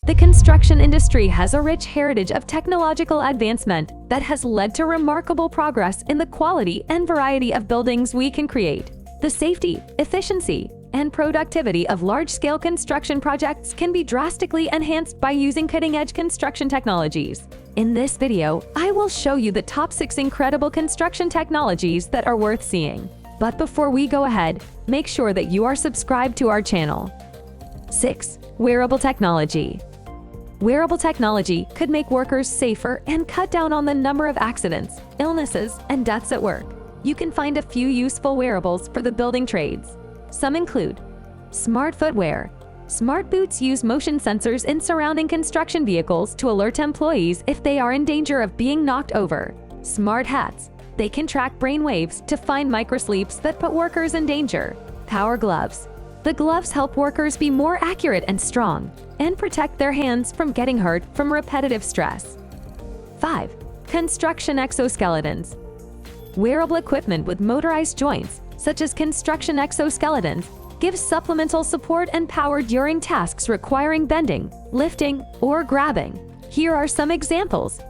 The construction industry has a rich heritage of technological advancement that has led to remarkable progress in the quality and variety of buildings we can create. The safety, efficiency, and productivity of large-scale construction projects can be drastically enhanced by using cutting-edge construction technologies. In this video, I will show you the top 6 incredible construction technologies that are worth seeing. But before we go ahead, make sure that you are subscribed to our channel. 6. Wearable Technology. Wearable technology could make workers safer and cut down on the number of accidents, illnesses, and deaths at work. You can find a few useful wearables for the building trades. Some include smart footwear. Smart boots use motion sensors in surrounding construction vehicles to alert employees if they are in danger of being knocked over. Smart hats. They can track brain waves to find microsleeps that put workers in danger. Power gloves. The gloves help workers be more accurate and strong, and protect their hands from getting hurt from repetitive stress. 5. Construction exoskeletons. Wearable equipment with motorized joints, such as construction exoskeletons, gives supplemental support and power during tasks requiring bending, lifting, or grabbing. Here are some examples.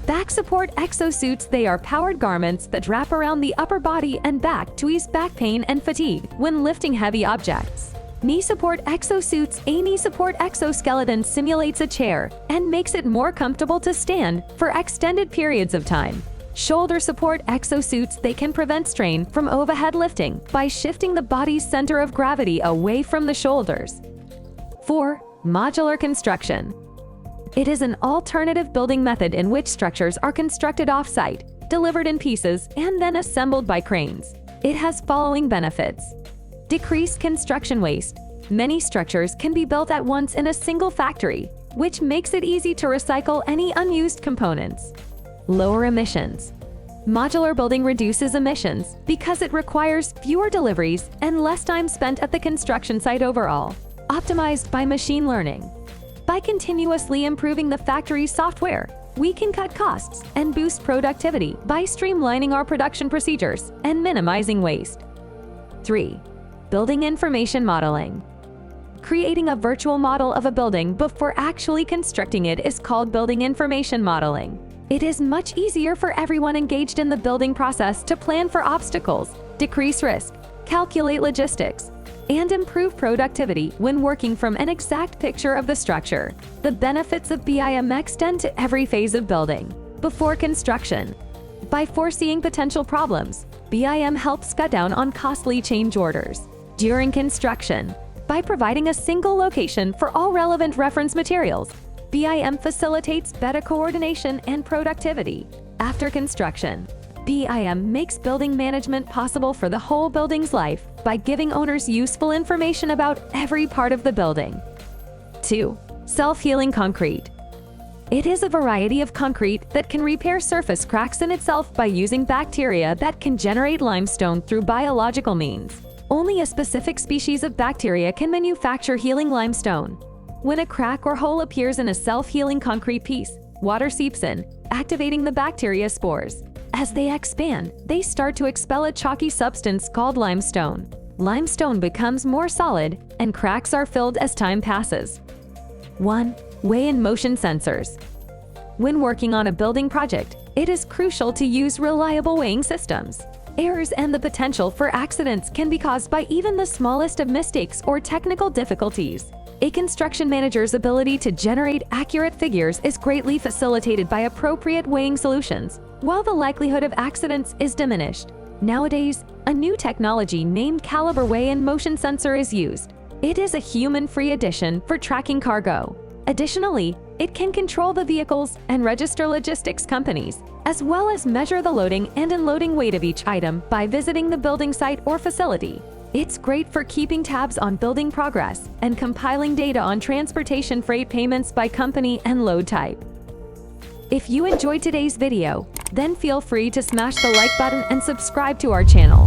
Back support exosuits. They are powered garments that wrap around the upper body and back to ease back pain and fatigue when lifting heavy objects. Knee support exosuits. A knee support exoskeleton simulates a chair and makes it more comfortable to stand for extended periods of time. Shoulder support exosuits. They can prevent strain from overhead lifting by shifting the body's center of gravity away from the shoulders. 4. Modular construction. It is an alternative building method in which structures are constructed off-site, delivered in pieces, and then assembled by cranes. It has following benefits. Decreased construction waste. Many structures can be built at once in a single factory, which makes it easy to recycle any unused components. Lower emissions. Modular building reduces emissions because it requires fewer deliveries and less time spent at the construction site overall. Optimized by machine learning. By continuously improving the factory's software, we can cut costs and boost productivity by streamlining our production procedures and minimizing waste. 3. Building information modeling. Creating a virtual model of a building before actually constructing it is called building information modeling. It is much easier for everyone engaged in the building process to plan for obstacles, decrease risk, calculate logistics, and improve productivity when working from an exact picture of the structure. The benefits of BIM extend to every phase of building. Before construction. By foreseeing potential problems, BIM helps cut down on costly change orders. During construction. By providing a single location for all relevant reference materials, BIM facilitates better coordination and productivity. After construction. BIM makes building management possible for the whole building's life by giving owners useful information about every part of the building. 2. SelfHealing Concrete. It is a variety of concrete that can repair surface cracks in itself by using bacteria that can generate limestone through biological means. Only a specific species of bacteria can manufacture healing limestone. When a crack or hole appears in a self-healing concrete piece, water seeps in, activating the bacteria spores. As they expand, they start to expel a chalky substance called limestone. Limestone becomes more solid, and cracks are filled as time passes. 1. Weigh and motion sensors. When working on a building project, it is crucial to use reliable weighing systems. Errors and the potential for accidents can be caused by even the smallest of mistakes or technical difficulties. A construction manager's ability to generate accurate figures is greatly facilitated by appropriate weighing solutions, while the likelihood of accidents is diminished. Nowadays, a new technology named CaliberWay and motion sensor is used. It is a human-free addition for tracking cargo. Additionally, it can control the vehicles and register logistics companies, as well as measure the loading and unloading weight of each item by visiting the building site or facility. It's great for keeping tabs on building progress and compiling data on transportation freight payments by company and load type. If you enjoyed today's video, then feel free to smash the like button and subscribe to our channel.